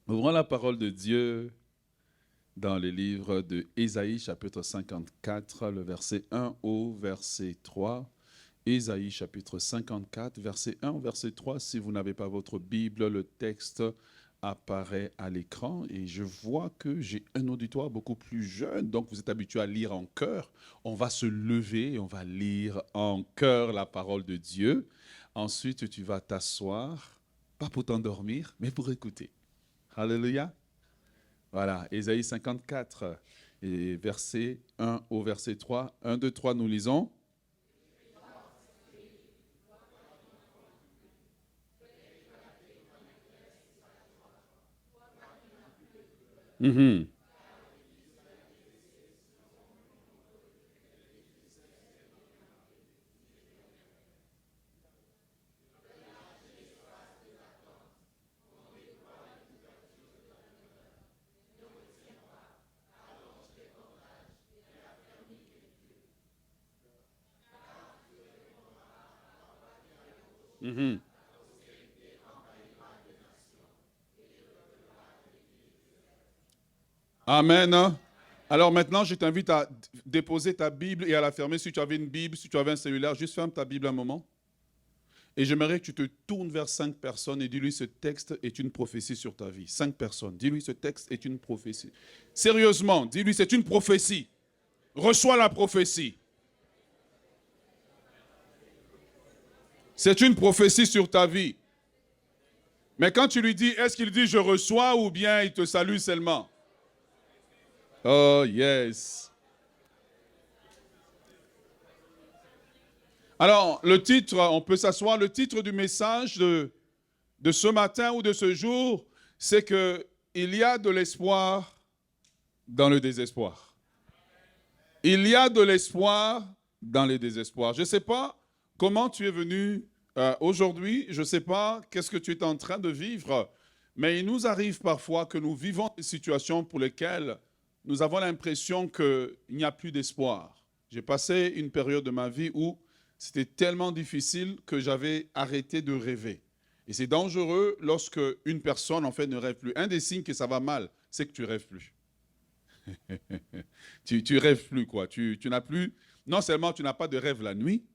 Ouvrons la parole de Dieu dans le livre de Ésaïe, chapitre 54, le verset 1 au verset 3. Ésaïe, chapitre 54, verset 1 au verset 3. Si vous n'avez pas votre Bible, le texte apparaît à l'écran. Et je vois que j'ai un auditoire beaucoup plus jeune, donc vous êtes habitué à lire en chœur. On va se lever et on va lire en chœur la parole de Dieu. Ensuite, tu vas t'asseoir, pas pour t'endormir, mais pour écouter. Alléluia. Voilà, Ésaïe 54, et verset 1 au verset 3. 1, 2, 3, nous lisons. Mhm. Mhm. Amen. Alors maintenant, je t'invite à déposer ta Bible et à la fermer. Si tu avais une Bible, si tu avais un cellulaire, juste ferme ta Bible un moment. Et j'aimerais que tu te tournes vers 5 personnes et dis-lui ce texte est une prophétie sur ta vie. 5 personnes. Dis-lui ce texte est une prophétie. Sérieusement, dis-lui c'est une prophétie. Reçois la prophétie. C'est une prophétie sur ta vie. Mais quand tu lui dis, est-ce qu'il dit je reçois ou bien il te salue seulement? Oh yes. Alors, le titre, on peut s'asseoir, le titre du message de ce matin ou de ce jour, c'est que il y a de l'espoir dans le désespoir. Il y a de l'espoir dans le désespoir. Je ne sais pas comment tu es venu aujourd'hui, je ne sais pas qu'est-ce que tu es en train de vivre, mais il nous arrive parfois que nous vivons des situations pour lesquelles nous avons l'impression qu'il n'y a plus d'espoir. J'ai passé une période de ma vie où c'était tellement difficile que j'avais arrêté de rêver. Et c'est dangereux lorsque une personne, en fait, ne rêve plus. Un des signes que ça va mal, c'est que tu rêves plus. Tu rêves plus, quoi. Tu n'as plus, non seulement tu n'as pas de rêve la nuit,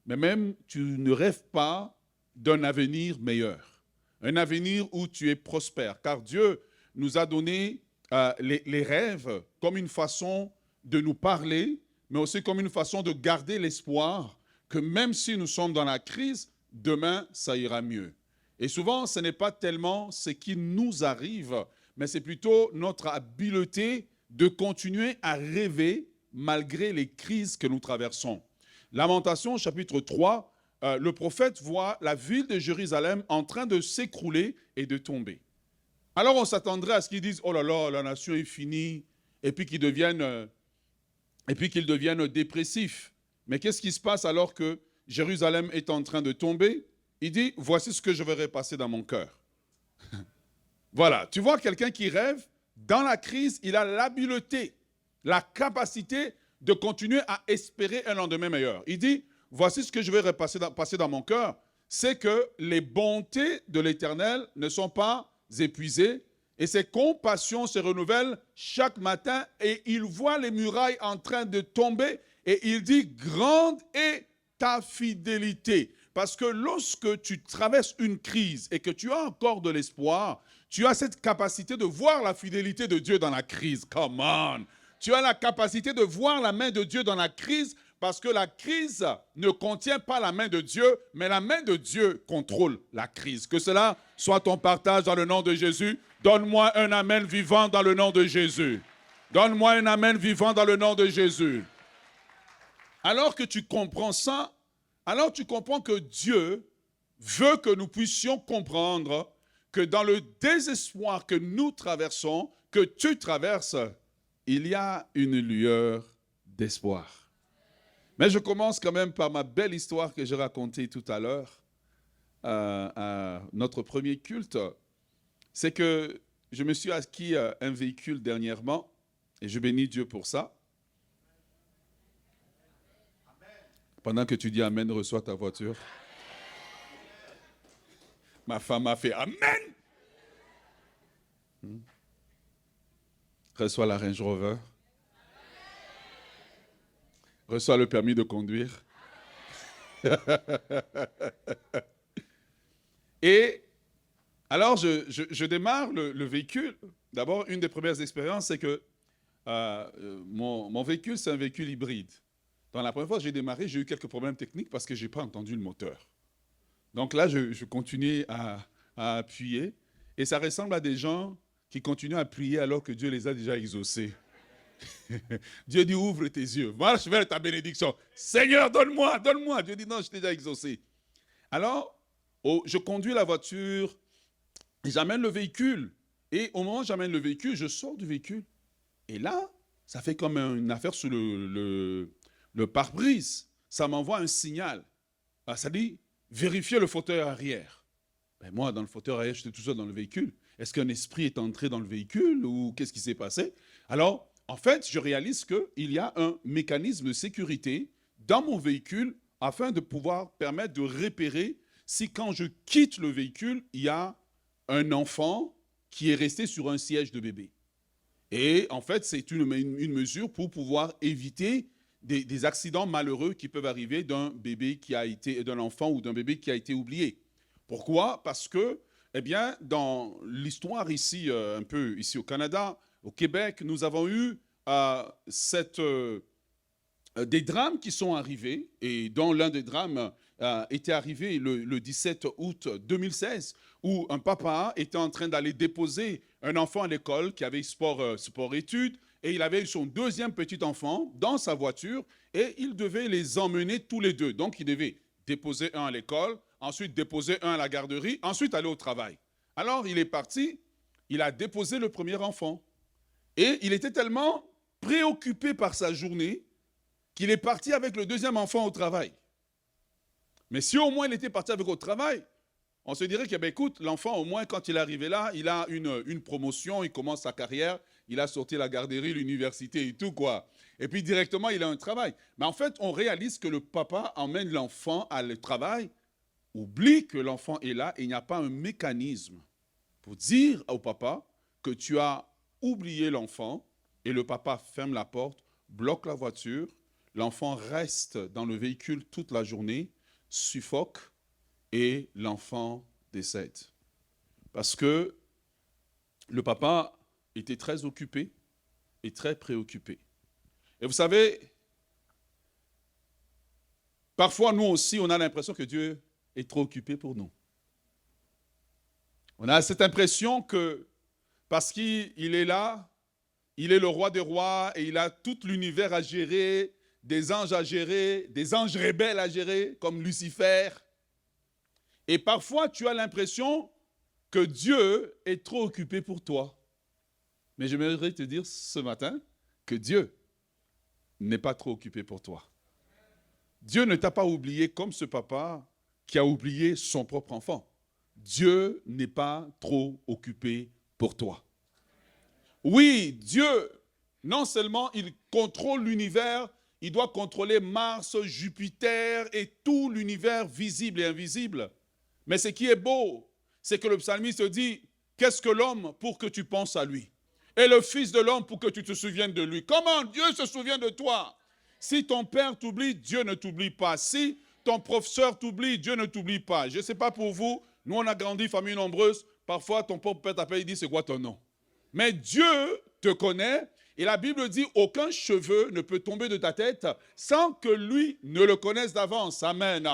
mais même tu ne rêves pas d'un avenir meilleur. Un avenir où tu es prospère. Car Dieu nous a donné les rêves comme une façon de nous parler, mais aussi comme une façon de garder l'espoir que même si nous sommes dans la crise, demain, ça ira mieux. Et souvent, ce n'est pas tellement ce qui nous arrive, mais c'est plutôt notre habileté de continuer à rêver malgré les crises que nous traversons. Lamentation, chapitre 3, le prophète voit la ville de Jérusalem en train de s'écrouler et de tomber. Alors on s'attendrait à ce qu'ils disent, oh là là, la nation est finie, et puis qu'ils deviennent dépressifs. Mais qu'est-ce qui se passe alors que Jérusalem est en train de tomber? Il dit, voici ce que je verrai passer dans mon cœur. Voilà, tu vois quelqu'un qui rêve, dans la crise, il a l'habileté, la capacité de continuer à espérer un lendemain meilleur. Il dit, voici ce que je vais passer dans mon cœur, c'est que les bontés de l'Éternel ne sont pas épuisées et ses compassions se renouvellent chaque matin et il voit les murailles en train de tomber et il dit, grande est ta fidélité. Parce que lorsque tu traverses une crise et que tu as encore de l'espoir, tu as cette capacité de voir la fidélité de Dieu dans la crise. Come on! Tu as la capacité de voir la main de Dieu dans la crise parce que la crise ne contient pas la main de Dieu, mais la main de Dieu contrôle la crise. Que cela soit ton partage dans le nom de Jésus. Donne-moi un amen vivant dans le nom de Jésus. Donne-moi un amen vivant dans le nom de Jésus. Alors que tu comprends ça, alors tu comprends que Dieu veut que nous puissions comprendre que dans le désespoir que nous traversons, que tu traverses, il y a une lueur d'espoir. Mais je commence quand même par ma belle histoire que j'ai racontée tout à l'heure à notre premier culte. C'est que je me suis acquis un véhicule dernièrement et je bénis Dieu pour ça. Pendant que tu dis Amen, reçois ta voiture. Ma femme a fait Amen. Reçois la Range Rover. Reçois le permis de conduire. Et alors, je démarre le véhicule. D'abord, une des premières expériences, c'est que mon véhicule, c'est un véhicule hybride. Dans la première fois que j'ai démarré, j'ai eu quelques problèmes techniques parce que je n'ai pas entendu le moteur. Donc là, je continuais à appuyer. Et ça ressemble à des gens qui continuent à prier alors que Dieu les a déjà exaucés. Dieu dit, ouvre tes yeux, marche vers ta bénédiction. Seigneur, donne-moi, donne-moi. Dieu dit, non, je t'ai déjà exaucé. Alors, je conduis la voiture, et j'amène le véhicule. Et au moment où j'amène le véhicule, je sors du véhicule. Et là, ça fait comme une affaire sur le pare-brise. Ça m'envoie un signal. Ça dit, vérifiez le fauteuil arrière. Ben moi, dans le fauteuil arrière, j'étais tout seul dans le véhicule. Est-ce qu'un esprit est entré dans le véhicule ou qu'est-ce qui s'est passé? Alors, en fait, je réalise qu'il y a un mécanisme de sécurité dans mon véhicule afin de pouvoir permettre de repérer si quand je quitte le véhicule, il y a un enfant qui est resté sur un siège de bébé. Et en fait, c'est une mesure pour pouvoir éviter des accidents malheureux qui peuvent arriver d'un bébé qui a été, d'un enfant ou d'un bébé qui a été oublié. Pourquoi? Parce que, eh bien, dans l'histoire ici, un peu ici au Canada, au Québec, nous avons eu des drames qui sont arrivés, et dont l'un des drames était arrivé le 17 août 2016, où un papa était en train d'aller déposer un enfant à l'école qui avait sport-études, et il avait son deuxième petit enfant dans sa voiture, et il devait les emmener tous les deux. Donc, il devait déposer un à l'école, ensuite déposer un à la garderie, ensuite aller au travail. Alors, il est parti, il a déposé le premier enfant. Et il était tellement préoccupé par sa journée qu'il est parti avec le deuxième enfant au travail. Mais si au moins il était parti avec au travail, on se dirait que, ben, écoute, l'enfant, au moins, quand il est arrivé là, il a une promotion, il commence sa carrière, il a sorti la garderie, l'université et tout, quoi. Et puis, directement, il a un travail. Mais en fait, on réalise que le papa emmène l'enfant à le travail, oublie que l'enfant est là et il n'y a pas un mécanisme pour dire au papa que tu as oublié l'enfant et le papa ferme la porte, bloque la voiture, l'enfant reste dans le véhicule toute la journée, suffoque et l'enfant décède. Parce que le papa était très occupé et très préoccupé. Et vous savez, parfois nous aussi, on a l'impression que Dieu est trop occupé pour nous. On a cette impression que parce qu'il est là, il est le roi des rois et il a tout l'univers à gérer, des anges à gérer, des anges rebelles à gérer, comme Lucifer. Et parfois, tu as l'impression que Dieu est trop occupé pour toi. Mais j'aimerais te dire ce matin que Dieu n'est pas trop occupé pour toi. Dieu ne t'a pas oublié comme ce papa qui a oublié son propre enfant. Dieu n'est pas trop occupé pour toi. Oui, Dieu, non seulement il contrôle l'univers, il doit contrôler Mars, Jupiter et tout l'univers visible et invisible. Mais ce qui est beau, c'est que le psalmiste dit, qu'est-ce que l'homme pour que tu penses à lui? Et le fils de l'homme pour que tu te souviennes de lui. Comment Dieu se souvient de toi? Si ton père t'oublie, Dieu ne t'oublie pas. Si ton professeur t'oublie, Dieu ne t'oublie pas. Je ne sais pas pour vous, nous on a grandi famille nombreuse, parfois ton propre père t'appelle et dit c'est quoi ton nom? Mais Dieu te connaît et la Bible dit aucun cheveu ne peut tomber de ta tête sans que lui ne le connaisse d'avance. Amen.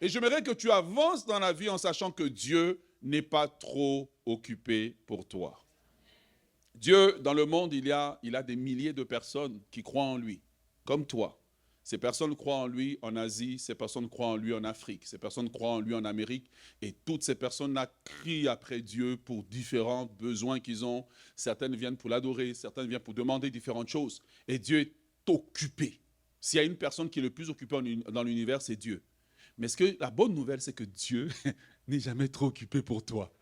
Et j'aimerais que tu avances dans la vie en sachant que Dieu n'est pas trop occupé pour toi. Dieu, dans le monde, il a des milliers de personnes qui croient en lui, comme toi. Ces personnes croient en lui en Asie, ces personnes croient en lui en Afrique, ces personnes croient en lui en Amérique. Et toutes ces personnes-là crient après Dieu pour différents besoins qu'ils ont. Certaines viennent pour l'adorer, certaines viennent pour demander différentes choses. Et Dieu est occupé. S'il y a une personne qui est le plus occupée dans l'univers, c'est Dieu. Mais la bonne nouvelle, c'est que Dieu n'est jamais trop occupé pour toi.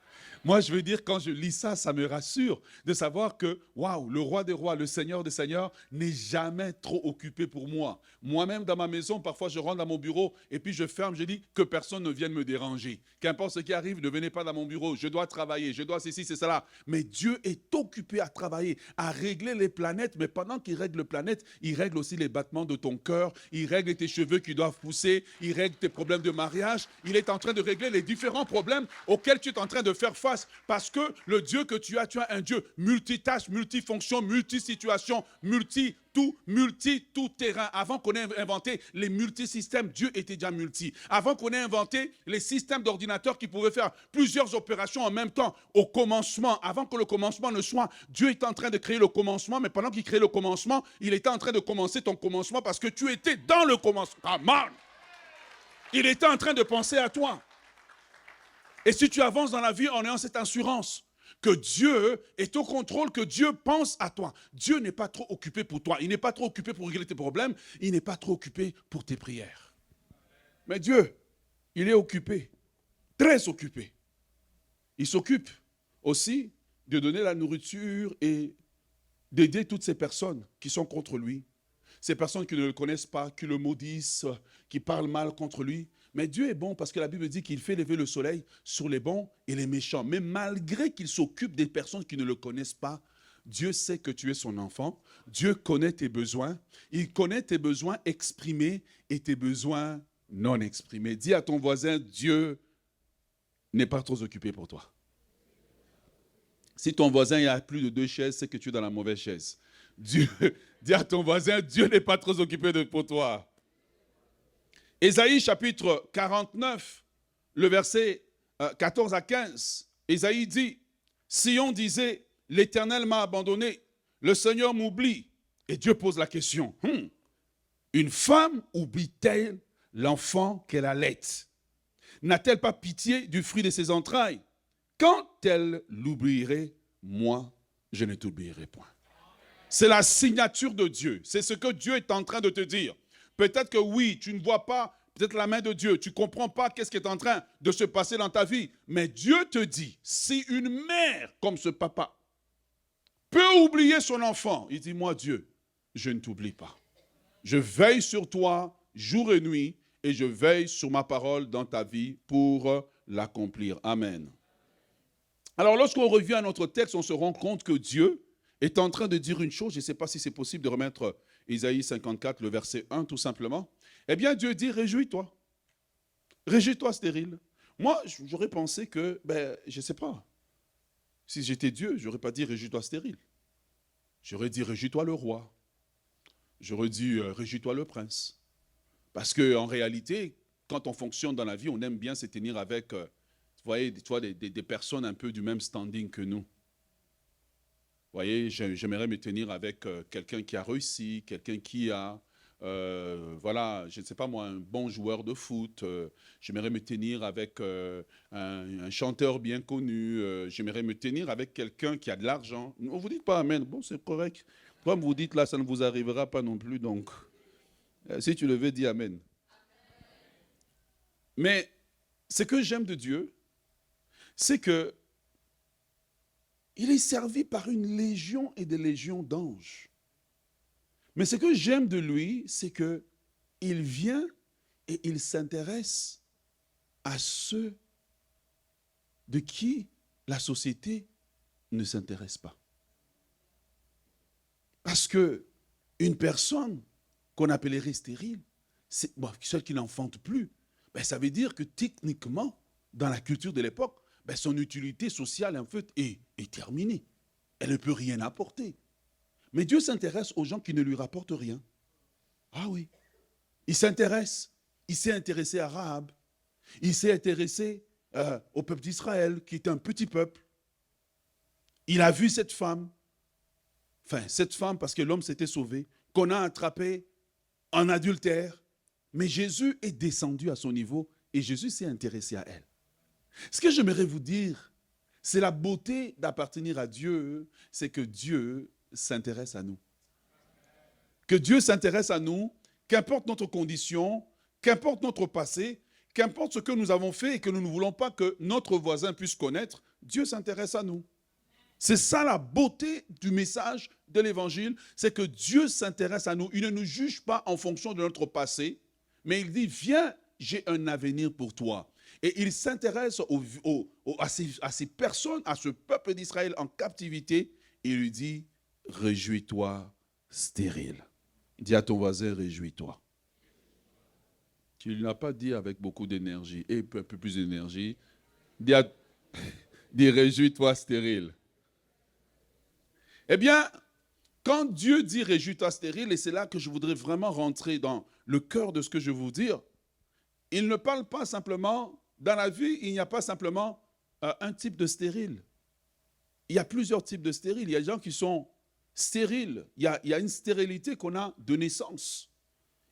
Moi, je veux dire, quand je lis ça, ça me rassure de savoir que, waouh, le roi des rois, le seigneur des seigneurs n'est jamais trop occupé pour moi. Moi-même, dans ma maison, parfois, je rentre dans mon bureau et puis je ferme, je dis que personne ne vienne me déranger. Qu'importe ce qui arrive, ne venez pas dans mon bureau. Je dois travailler, je dois ceci, c'est cela. Mais Dieu est occupé à travailler, à régler les planètes. Mais pendant qu'il règle les planètes, il règle aussi les battements de ton cœur. Il règle tes cheveux qui doivent pousser. Il règle tes problèmes de mariage. Il est en train de régler les différents problèmes auxquels tu es en train de faire face. Parce que le Dieu que tu as un Dieu multitâche, multifonction, multisituation, multi-tout-terrain. Avant qu'on ait inventé les multisystèmes, Dieu était déjà multi. Avant qu'on ait inventé les systèmes d'ordinateurs qui pouvaient faire plusieurs opérations en même temps, au commencement, avant que le commencement ne soit, Dieu était en train de créer le commencement, mais pendant qu'il créait le commencement, il était en train de commencer ton commencement parce que tu étais dans le commencement. Come on! Il était en train de penser à toi. Et si tu avances dans la vie en ayant cette assurance que Dieu est au contrôle, que Dieu pense à toi. Dieu n'est pas trop occupé pour toi. Il n'est pas trop occupé pour régler tes problèmes. Il n'est pas trop occupé pour tes prières. Mais Dieu, il est occupé, très occupé. Il s'occupe aussi de donner la nourriture et d'aider toutes ces personnes qui sont contre lui. Ces personnes qui ne le connaissent pas, qui le maudissent, qui parlent mal contre lui. Mais Dieu est bon parce que la Bible dit qu'il fait lever le soleil sur les bons et les méchants. Mais malgré qu'il s'occupe des personnes qui ne le connaissent pas, Dieu sait que tu es son enfant. Dieu connaît tes besoins. Il connaît tes besoins exprimés et tes besoins non exprimés. Dis à ton voisin, Dieu n'est pas trop occupé pour toi. Si ton voisin il a plus de 2 chaises, c'est que tu es dans la mauvaise chaise. Dieu, dis à ton voisin, Dieu n'est pas trop occupé pour toi. Ésaïe chapitre 49, le verset 14 à 15, Ésaïe dit, Sion disait, l'Éternel m'a abandonné, le Seigneur m'oublie. Et Dieu pose la question, une femme oublie-t-elle l'enfant qu'elle allait? N'a-t-elle pas pitié du fruit de ses entrailles? Quand elle l'oublierait, moi, je ne t'oublierai point. C'est la signature de Dieu. C'est ce que Dieu est en train de te dire. Peut-être que oui, tu ne vois pas peut-être la main de Dieu. Tu ne comprends pas qu'est-ce qui est en train de se passer dans ta vie. Mais Dieu te dit, si une mère comme ce papa peut oublier son enfant, il dit, moi Dieu, je ne t'oublie pas. Je veille sur toi jour et nuit et je veille sur ma parole dans ta vie pour l'accomplir. Amen. Alors lorsqu'on revient à notre texte, on se rend compte que Dieu est en train de dire une chose. Je ne sais pas si c'est possible de remettre Isaïe 54, le verset 1 tout simplement. Eh bien Dieu dit, réjouis-toi. Réjouis-toi stérile. Moi, j'aurais pensé que, je ne sais pas. Si j'étais Dieu, je n'aurais pas dit réjouis-toi stérile. J'aurais dit réjouis-toi le roi. J'aurais dit réjouis-toi le prince. Parce qu'en réalité, quand on fonctionne dans la vie, on aime bien se tenir avec, vous voyez, des personnes un peu du même standing que nous. Vous voyez, j'aimerais me tenir avec quelqu'un qui a réussi, quelqu'un qui a, voilà, je ne sais pas moi, un bon joueur de foot. J'aimerais me tenir avec un chanteur bien connu. J'aimerais me tenir avec quelqu'un qui a de l'argent. Vous ne dites pas amen. Bon, c'est correct. Comme vous dites là, ça ne vous arrivera pas non plus. Donc, si tu le veux, dis amen. Mais ce que j'aime de Dieu, c'est que il est servi par une légion et des légions d'anges. Mais ce que j'aime de lui, c'est qu'il vient et il s'intéresse à ceux de qui la société ne s'intéresse pas. Parce qu'une personne qu'on appellerait stérile, celle qui n'enfante plus, ça veut dire que techniquement, dans la culture de l'époque, son utilité sociale, en fait, est terminée. Elle ne peut rien apporter. Mais Dieu s'intéresse aux gens qui ne lui rapportent rien. Ah oui. Il s'intéresse. Il s'est intéressé à Rahab. Il s'est intéressé au peuple d'Israël, qui est un petit peuple. Il a vu cette femme. Enfin, cette femme, parce que l'homme s'était sauvé, qu'on a attrapé en adultère. Mais Jésus est descendu à son niveau et Jésus s'est intéressé à elle. Ce que j'aimerais vous dire, c'est la beauté d'appartenir à Dieu, c'est que Dieu s'intéresse à nous. Que Dieu s'intéresse à nous, qu'importe notre condition, qu'importe notre passé, qu'importe ce que nous avons fait et que nous ne voulons pas que notre voisin puisse connaître, Dieu s'intéresse à nous. C'est ça la beauté du message de l'Évangile, c'est que Dieu s'intéresse à nous. Il ne nous juge pas en fonction de notre passé, mais il dit, viens, j'ai un avenir pour toi. Et il s'intéresse à ces personnes, à ce peuple d'Israël en captivité, et il lui dit, réjouis-toi, stérile. Dis à ton voisin, réjouis-toi. Tu ne l'as pas dit avec beaucoup d'énergie, et un peu plus d'énergie. Dis réjouis-toi, stérile. Eh bien, quand Dieu dit réjouis-toi stérile, et c'est là que je voudrais vraiment rentrer dans le cœur de ce que je vais vous dire, il ne parle pas simplement, dans la vie, il n'y a pas simplement un type de stérile. Il y a plusieurs types de stériles. Il y a des gens qui sont stériles. Il y a une stérilité qu'on a de naissance.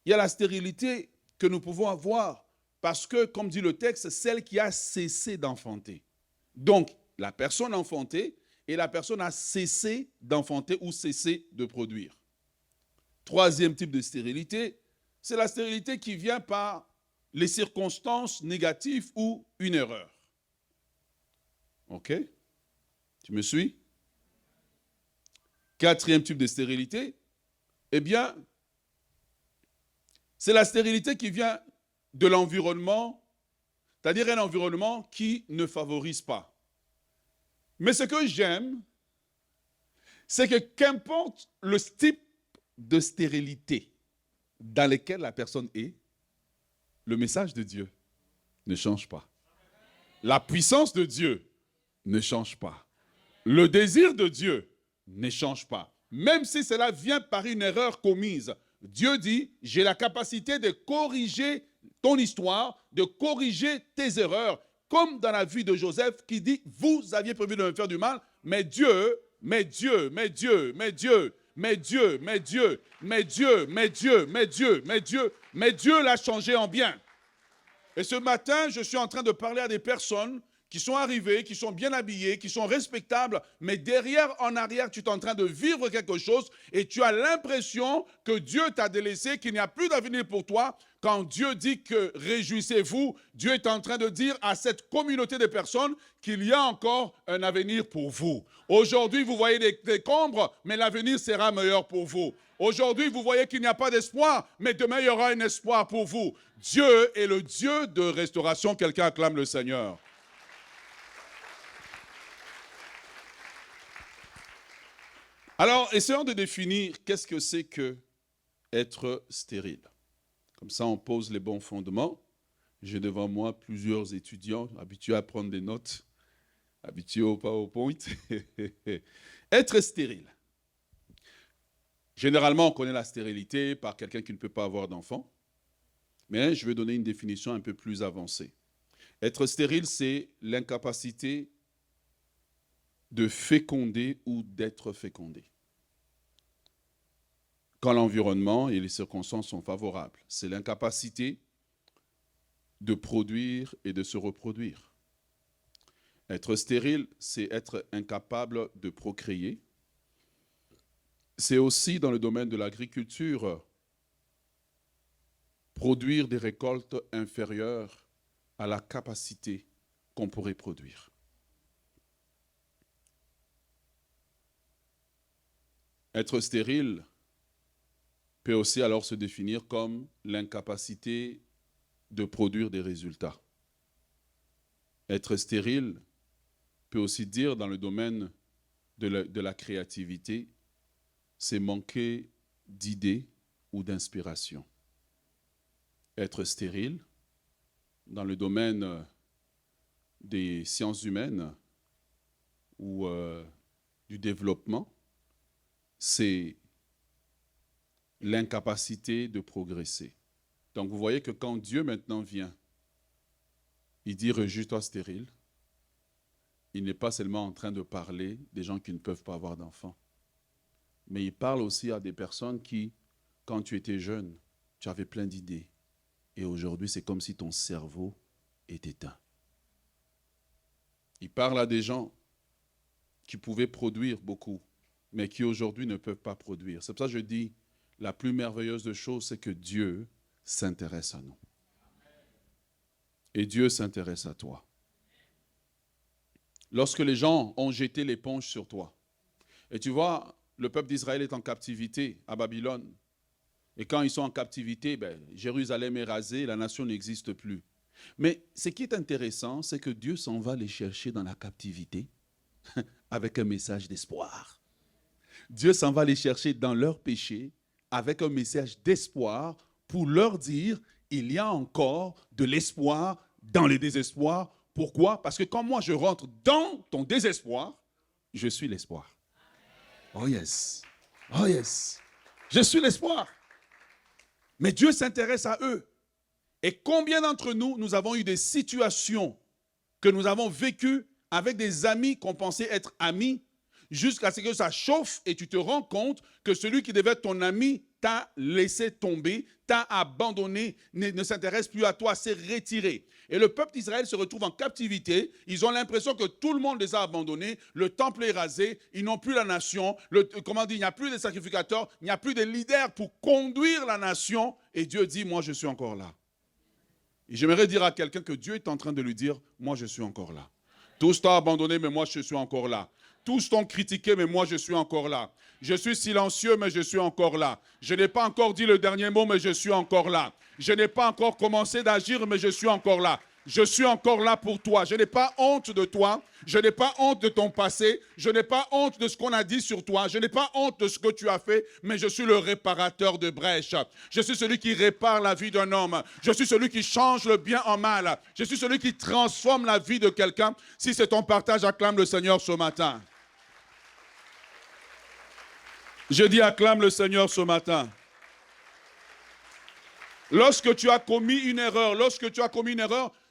Il y a la stérilité que nous pouvons avoir parce que, comme dit le texte, celle qui a cessé d'enfanter. Donc, la personne enfantée, et la personne a cessé d'enfanter ou cessé de produire. Troisième type de stérilité, c'est la stérilité qui vient par les circonstances négatives ou une erreur. OK? Tu me suis? Quatrième type de stérilité, eh bien, c'est la stérilité qui vient de l'environnement, c'est-à-dire un environnement qui ne favorise pas. Mais ce que j'aime, c'est que qu'importe le type de stérilité dans lequel la personne est, le message de Dieu ne change pas. La puissance de Dieu ne change pas. Le désir de Dieu ne change pas. Même si cela vient par une erreur commise, Dieu dit, j'ai la capacité de corriger ton histoire, de corriger tes erreurs. Comme dans la vie de Joseph qui dit, vous aviez prévu de me faire du mal, mais Dieu l'a changé en bien. Et ce matin, je suis en train de parler à des personnes qui sont arrivées, qui sont bien habillées, qui sont respectables, mais derrière, en arrière, tu es en train de vivre quelque chose et tu as l'impression que Dieu t'a délaissé, qu'il n'y a plus d'avenir pour toi. Quand Dieu dit que réjouissez-vous, Dieu est en train de dire à cette communauté de personnes qu'il y a encore un avenir pour vous. Aujourd'hui, vous voyez des décombres, mais l'avenir sera meilleur pour vous. Aujourd'hui, vous voyez qu'il n'y a pas d'espoir, mais demain, il y aura un espoir pour vous. Dieu est le Dieu de restauration. Quelqu'un acclame le Seigneur. Alors, essayons de définir qu'est-ce que c'est que être stérile. Comme ça, on pose les bons fondements. J'ai devant moi plusieurs étudiants habitués à prendre des notes, habitués au PowerPoint. Être stérile. Généralement, on connaît la stérilité par quelqu'un qui ne peut pas avoir d'enfant. Mais je vais donner une définition un peu plus avancée. Être stérile, c'est l'incapacité de féconder ou d'être fécondé. Quand l'environnement et les circonstances sont favorables, c'est l'incapacité de produire et de se reproduire. Être stérile, c'est être incapable de procréer. C'est aussi dans le domaine de l'agriculture, produire des récoltes inférieures à la capacité qu'on pourrait produire. Être stérile peut aussi alors se définir comme l'incapacité de produire des résultats. Être stérile peut aussi dire dans le domaine de la créativité, c'est manquer d'idées ou d'inspiration. Être stérile dans le domaine des sciences humaines ou du développement, c'est l'incapacité de progresser. Donc vous voyez que quand Dieu maintenant vient, il dit « réjouis-toi stérile », il n'est pas seulement en train de parler des gens qui ne peuvent pas avoir d'enfants, mais il parle aussi à des personnes qui, quand tu étais jeune, tu avais plein d'idées. Et aujourd'hui, c'est comme si ton cerveau est éteint. Il parle à des gens qui pouvaient produire beaucoup, mais qui aujourd'hui ne peuvent pas produire. C'est pour ça que je dis, la plus merveilleuse des choses, c'est que Dieu s'intéresse à nous. Et Dieu s'intéresse à toi. Lorsque les gens ont jeté l'éponge sur toi. Et tu vois, le peuple d'Israël est en captivité à Babylone. Et quand ils sont en captivité, Jérusalem est rasée, la nation n'existe plus. Mais ce qui est intéressant, c'est que Dieu s'en va les chercher dans la captivité avec un message d'espoir. Dieu s'en va les chercher dans leur péché avec un message d'espoir pour leur dire, il y a encore de l'espoir dans le désespoir. Pourquoi? Parce que quand moi je rentre dans ton désespoir, je suis l'espoir. Oh yes. Oh yes. Je suis l'espoir. Mais Dieu s'intéresse à eux. Et combien d'entre nous, nous avons eu des situations que nous avons vécues avec des amis qu'on pensait être amis, jusqu'à ce que ça chauffe et tu te rends compte que celui qui devait être ton ami t'a laissé tomber, t'a abandonné, ne s'intéresse plus à toi, s'est retiré. Et le peuple d'Israël se retrouve en captivité. Ils ont l'impression que tout le monde les a abandonnés. Le temple est rasé. Ils n'ont plus la nation. Il n'y a plus de sacrificateurs. Il n'y a plus de leaders pour conduire la nation. Et Dieu dit, moi, je suis encore là. Et j'aimerais dire à quelqu'un que Dieu est en train de lui dire, moi, je suis encore là. Tous t'ont abandonné, mais moi, je suis encore là. Tous t'ont critiqué, mais moi, je suis encore là. Je suis silencieux, mais je suis encore là. Je n'ai pas encore dit le dernier mot, mais je suis encore là. Je n'ai pas encore commencé d'agir, mais je suis encore là. Je suis encore là pour toi. Je n'ai pas honte de toi. Je n'ai pas honte de ton passé. Je n'ai pas honte de ce qu'on a dit sur toi. Je n'ai pas honte de ce que tu as fait, mais je suis le réparateur de brèches. Je suis celui qui répare la vie d'un homme. Je suis celui qui change le bien en mal. Je suis celui qui transforme la vie de quelqu'un. Si c'est ton partage, acclame le Seigneur ce matin. Je dis acclame le Seigneur ce matin. Lorsque tu as commis une erreur,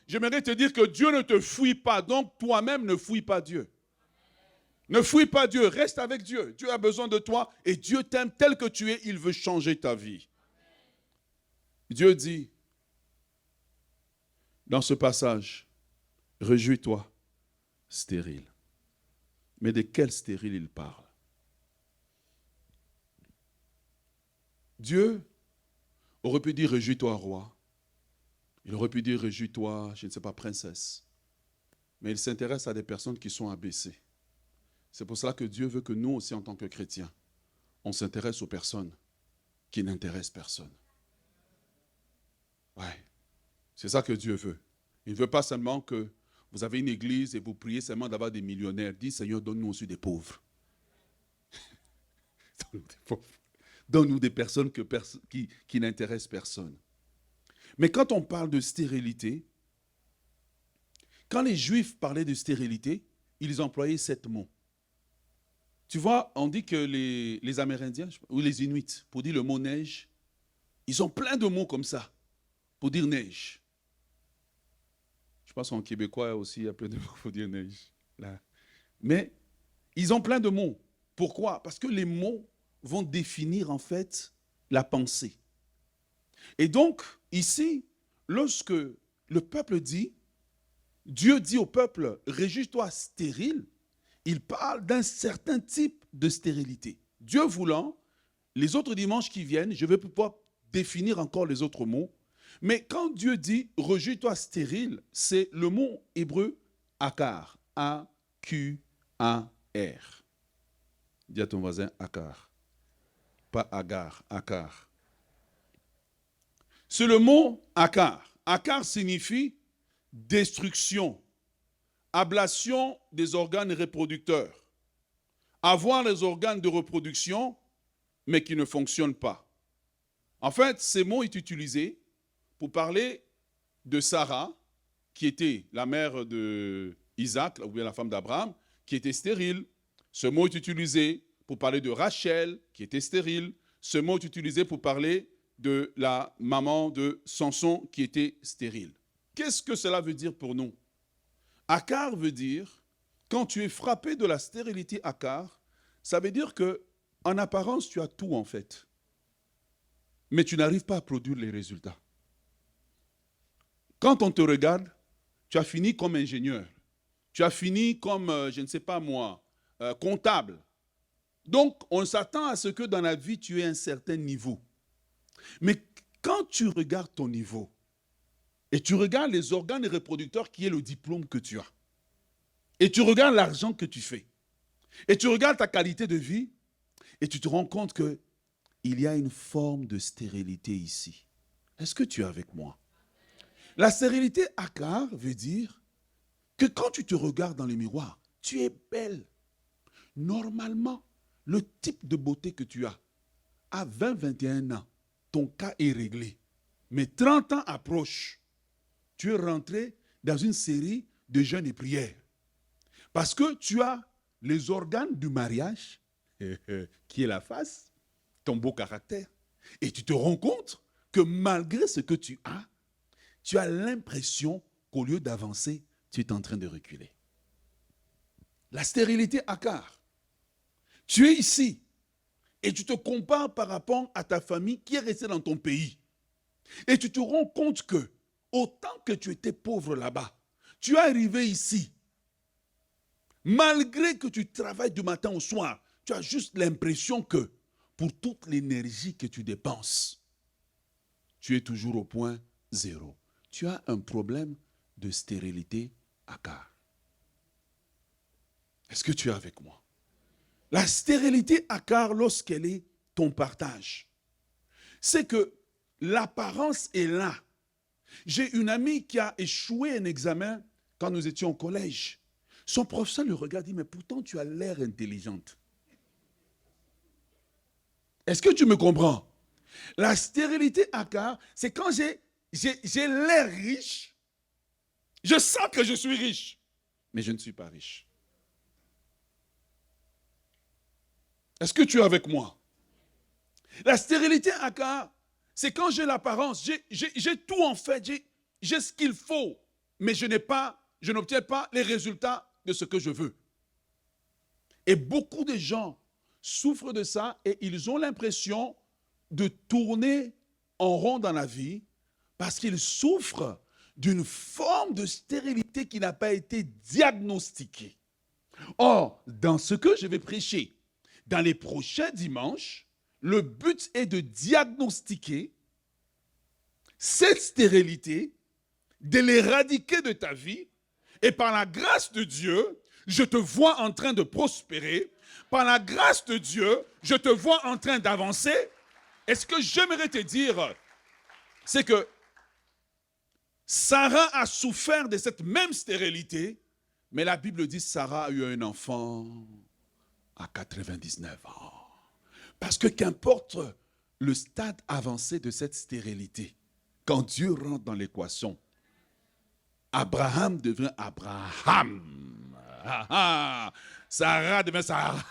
j'aimerais te dire que Dieu ne te fouille pas, donc toi-même ne fouille pas Dieu. Ne fouille pas Dieu, reste avec Dieu. Dieu a besoin de toi et Dieu t'aime tel que tu es, il veut changer ta vie. Dieu dit, dans ce passage, réjouis-toi, stérile. Mais de quel stérile il parle? Dieu aurait pu dire, réjouis-toi, roi. Il aurait pu dire, réjouis-toi, je ne sais pas, princesse. Mais il s'intéresse à des personnes qui sont abaissées. C'est pour cela que Dieu veut que nous aussi, en tant que chrétiens, on s'intéresse aux personnes qui n'intéressent personne. Ouais, c'est ça que Dieu veut. Il ne veut pas seulement que vous avez une église et vous priez seulement d'avoir des millionnaires. Dis, Seigneur, donne-nous aussi des pauvres. Donne-nous des pauvres. Donne-nous des personnes qui n'intéressent personne. Mais quand on parle de stérilité, quand les Juifs parlaient de stérilité, ils employaient 7 mots. Tu vois, on dit que les Amérindiens, ou les Inuits, pour dire le mot neige, ils ont plein de mots comme ça, pour dire neige. Je pense qu'en québécois aussi, il y a plein de mots pour dire neige. Là. Mais ils ont plein de mots. Pourquoi? Parce que les mots vont définir en fait la pensée. Et donc, ici, lorsque le peuple dit, Dieu dit au peuple, réjouis-toi stérile, il parle d'un certain type de stérilité. Dieu voulant, les autres dimanches qui viennent, je vais pouvoir définir encore les autres mots, mais quand Dieu dit, réjouis-toi stérile, c'est le mot hébreu akar, A-Q-A-R. Dis à ton voisin akar. Pas agar, akar. C'est le mot akar. Akar signifie destruction, ablation des organes reproducteurs. Avoir les organes de reproduction, mais qui ne fonctionnent pas. En fait, ce mot est utilisé pour parler de Sarah, qui était la mère d'Isaac, ou bien la femme d'Abraham, qui était stérile. Ce mot est utilisé pour parler de Rachel, qui était stérile. Ce mot est utilisé pour parler de la maman de Samson, qui était stérile. Qu'est-ce que cela veut dire pour nous? Akar veut dire, quand tu es frappé de la stérilité akar, ça veut dire que en apparence, tu as tout en fait. Mais tu n'arrives pas à produire les résultats. Quand on te regarde, tu as fini comme ingénieur. Tu as fini comme, je ne sais pas moi, comptable. Donc, on s'attend à ce que dans la vie, tu aies un certain niveau. Mais quand tu regardes ton niveau, et tu regardes les organes reproducteurs qui est le diplôme que tu as, Et tu regardes l'argent que tu fais. Et tu regardes ta qualité de vie. Et tu te rends compte qu'il y a une forme de stérilité ici. Est-ce que tu es avec moi? La stérilité Agar veut dire que quand tu te regardes dans le miroir, tu es belle. Normalement, le type de beauté que tu as, à 20-21 ans, ton cas est réglé. Mais 30 ans approchent. Tu es rentré dans une série de jeûnes et prières. Parce que tu as les organes du mariage, qui est la face, ton beau caractère. Et tu te rends compte que malgré ce que tu as l'impression qu'au lieu d'avancer, tu es en train de reculer. La stérilité Agar. Tu es ici et tu te compares par rapport à ta famille qui est restée dans ton pays. Et tu te rends compte que, autant que tu étais pauvre là-bas, tu es arrivé ici. Malgré que tu travailles du matin au soir, tu as juste l'impression que, pour toute l'énergie que tu dépenses, tu es toujours au point zéro. Tu as un problème de stérilité Agar. Est-ce que tu es avec moi? La stérilité Agar, lorsqu'elle est ton partage, c'est que l'apparence est là. J'ai une amie qui a échoué un examen quand nous étions au collège. Son professeur le regarde et dit, mais pourtant tu as l'air intelligente. Est-ce que tu me comprends? La stérilité Agar, c'est quand j'ai l'air riche, je sens que je suis riche, mais je ne suis pas riche. Est-ce que tu es avec moi? La stérilité Agar, c'est quand j'ai l'apparence, j'ai tout en fait, j'ai ce qu'il faut, mais je n'obtiens pas les résultats de ce que je veux. Et beaucoup de gens souffrent de ça et ils ont l'impression de tourner en rond dans la vie parce qu'ils souffrent d'une forme de stérilité qui n'a pas été diagnostiquée. Or, dans ce que je vais prêcher, dans les prochains dimanches, le but est de diagnostiquer cette stérilité, de l'éradiquer de ta vie, et par la grâce de Dieu, je te vois en train de prospérer. Par la grâce de Dieu, je te vois en train d'avancer. Et ce que j'aimerais te dire, c'est que Sarah a souffert de cette même stérilité, mais la Bible dit que Sarah a eu un enfant à 99 ans. Parce que qu'importe le stade avancé de cette stérilité, quand Dieu rentre dans l'équation, Abraham devient Abraham. Sarah devient Sarah.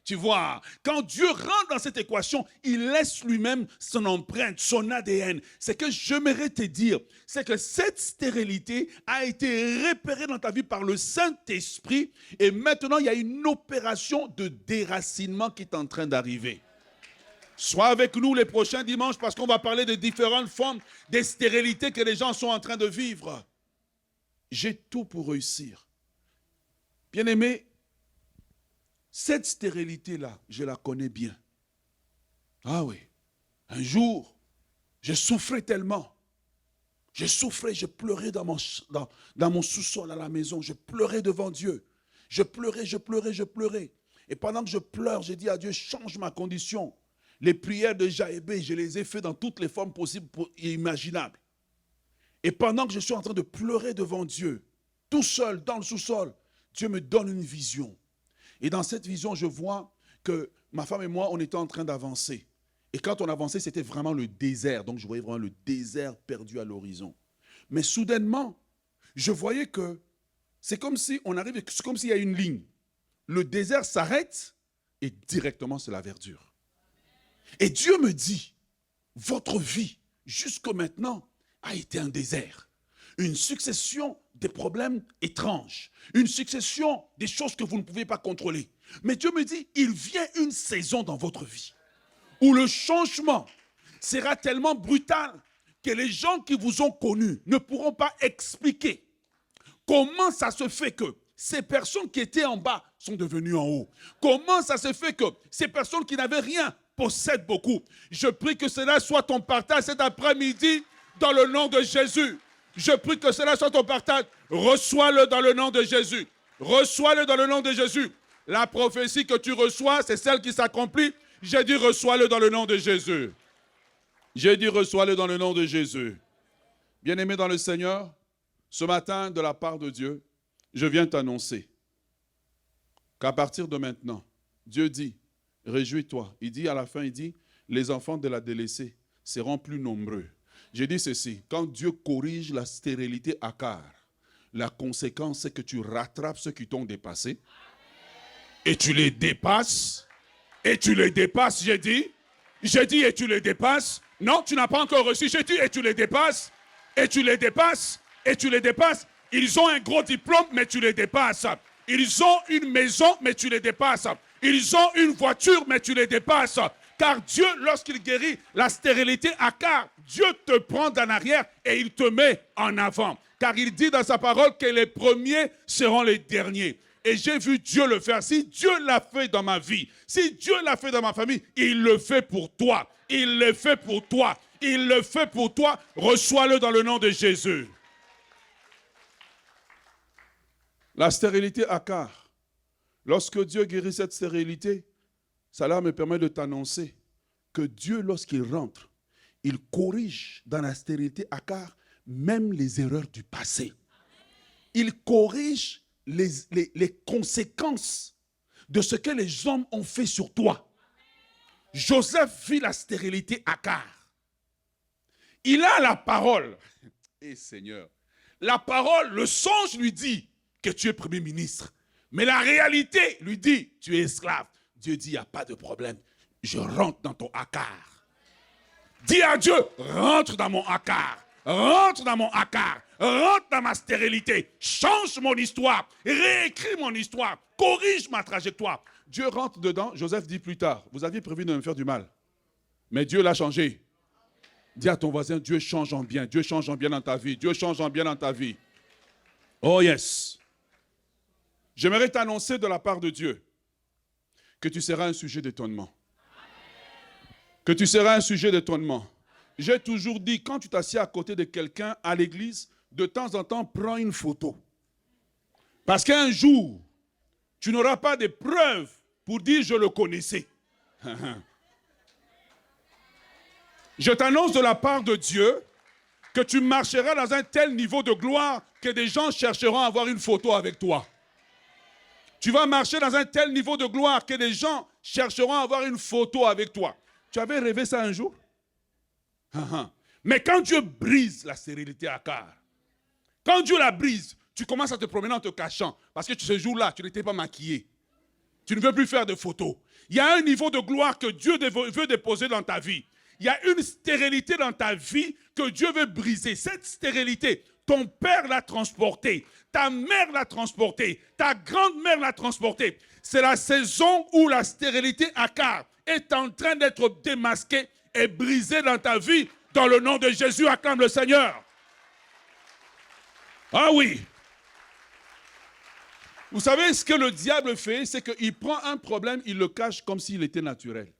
Tu vois, quand Dieu rentre dans cette équation, il laisse lui-même son empreinte, son ADN. Ce que j'aimerais te dire, c'est que cette stérilité a été repérée dans ta vie par le Saint-Esprit et maintenant il y a une opération de déracinement qui est en train d'arriver. Sois avec nous les prochains dimanches parce qu'on va parler de différentes formes de stérilité que les gens sont en train de vivre. J'ai tout pour réussir. Bien-aimé, cette stérilité-là, je la connais bien. Ah oui, un jour, je souffrais tellement. Je souffrais, je pleurais dans mon sous-sol à la maison. Je pleurais devant Dieu. Je pleurais. Et pendant que je pleure, j'ai dit à Dieu, change ma condition. Les prières de Jaébé, je les ai faites dans toutes les formes possibles et imaginables. Et pendant que je suis en train de pleurer devant Dieu, tout seul dans le sous-sol, Dieu me donne une vision. Et dans cette vision, je vois que ma femme et moi, on était en train d'avancer. Et quand on avançait, c'était vraiment le désert. Donc, je voyais vraiment le désert perdu à l'horizon. Mais soudainement, je voyais que c'est comme si on arrive, c'est comme s'il y a une ligne. Le désert s'arrête et directement, c'est la verdure. Et Dieu me dit, votre vie, jusqu'à maintenant, a été un désert. Une succession de problèmes étranges. Une succession des choses que vous ne pouvez pas contrôler. Mais Dieu me dit, il vient une saison dans votre vie où le changement sera tellement brutal que les gens qui vous ont connus ne pourront pas expliquer comment ça se fait que ces personnes qui étaient en bas sont devenues en haut. Comment ça se fait que ces personnes qui n'avaient rien possèdent beaucoup. Je prie que cela soit ton partage cet après-midi dans le nom de Jésus. Je prie que cela soit ton partage. Reçois-le dans le nom de Jésus. Reçois-le dans le nom de Jésus. La prophétie que tu reçois, c'est celle qui s'accomplit. J'ai dit reçois-le dans le nom de Jésus. J'ai dit reçois-le dans le nom de Jésus. Bien-aimé dans le Seigneur, ce matin, de la part de Dieu, je viens t'annoncer qu'à partir de maintenant, Dieu dit, réjouis-toi. Il dit à la fin, il dit, les enfants de la délaissée seront plus nombreux. J'ai dit ceci, quand Dieu corrige la stérilité à quart, la conséquence, c'est que tu rattrapes ceux qui t'ont dépassé et tu les dépasses. Et tu les dépasses, j'ai dit et tu les dépasses. Non, tu n'as pas encore reçu, j'ai dit et tu les dépasses. Et tu les dépasses, et tu les dépasses. Ils ont un gros diplôme, mais tu les dépasses. Ils ont une maison, mais tu les dépasses. Ils ont une voiture, mais tu les dépasses. Car Dieu, lorsqu'il guérit la stérilité à quart, Dieu te prend en arrière et il te met en avant. Car il dit dans sa parole que les premiers seront les derniers. Et j'ai vu Dieu le faire. Si Dieu l'a fait dans ma vie, si Dieu l'a fait dans ma famille, il le fait pour toi. Il le fait pour toi. Il le fait pour toi. Reçois-le dans le nom de Jésus. La stérilité à quart. Lorsque Dieu guérit cette stérilité, cela me permet de t'annoncer que Dieu, lorsqu'il rentre, il corrige dans la stérilité à quart même les erreurs du passé. Il corrige les conséquences de ce que les hommes ont fait sur toi. Joseph vit la stérilité à quart. Il a la parole. Et Seigneur, la parole, le songe lui dit que tu es premier ministre. Mais la réalité lui dit, tu es esclave. Dieu dit, il n'y a pas de problème. Je rentre dans ton accar. Dis à Dieu, rentre dans mon accar. Rentre dans mon accar. Rentre dans ma stérilité. Change mon histoire. Réécris mon histoire. Corrige ma trajectoire. Dieu rentre dedans. Joseph dit plus tard, vous aviez prévu de me faire du mal. Mais Dieu l'a changé. Dis à ton voisin, Dieu change en bien. Dieu change en bien dans ta vie. Dieu change en bien dans ta vie. Oh yes. J'aimerais t'annoncer de la part de Dieu que tu seras un sujet d'étonnement. Que tu seras un sujet d'étonnement. J'ai toujours dit, quand tu t'assieds à côté de quelqu'un à l'église, de temps en temps, prends une photo. Parce qu'un jour, tu n'auras pas de preuves pour dire je le connaissais. Je t'annonce de la part de Dieu que tu marcheras dans un tel niveau de gloire que des gens chercheront à avoir une photo avec toi. Tu vas marcher dans un tel niveau de gloire que des gens chercheront à avoir une photo avec toi. Tu avais rêvé ça un jour? Mais quand Dieu brise la stérilité à quart, quand Dieu la brise, tu commences à te promener en te cachant. Parce que ce jour-là, tu n'étais pas maquillé. Tu ne veux plus faire de photos. Il y a un niveau de gloire que Dieu veut déposer dans ta vie. Il y a une stérilité dans ta vie que Dieu veut briser. Cette stérilité, ton père l'a transportée, ta mère l'a transportée, ta grand-mère l'a transportée. C'est la saison où la stérilité à quart est en train d'être démasquée et brisée dans ta vie. Dans le nom de Jésus, acclame le Seigneur. Ah oui. Vous savez ce que le diable fait, c'est qu'il prend un problème, il le cache comme s'il était naturel.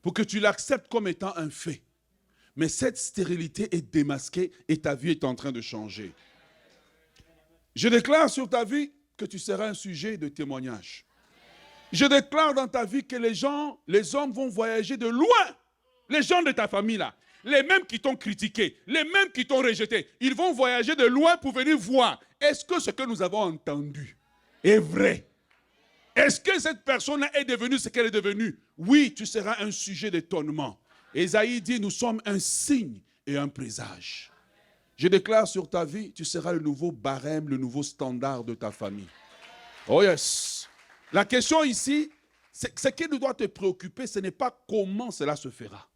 Pour que tu l'acceptes comme étant un fait. Mais cette stérilité est démasquée et ta vie est en train de changer. Je déclare sur ta vie que tu seras un sujet de témoignage. Je déclare dans ta vie que les hommes vont voyager de loin. Les gens de ta famille là, les mêmes qui t'ont critiqué, les mêmes qui t'ont rejeté, ils vont voyager de loin pour venir voir. Est-ce que ce que nous avons entendu est vrai? Est-ce que cette personne est devenue ce qu'elle est devenue? Oui, tu seras un sujet d'étonnement. Ésaïe dit, nous sommes un signe et un présage. Je déclare sur ta vie, tu seras le nouveau barème, le nouveau standard de ta famille. Oh yes. La question ici, ce qui doit te préoccuper, ce n'est pas comment cela se fera.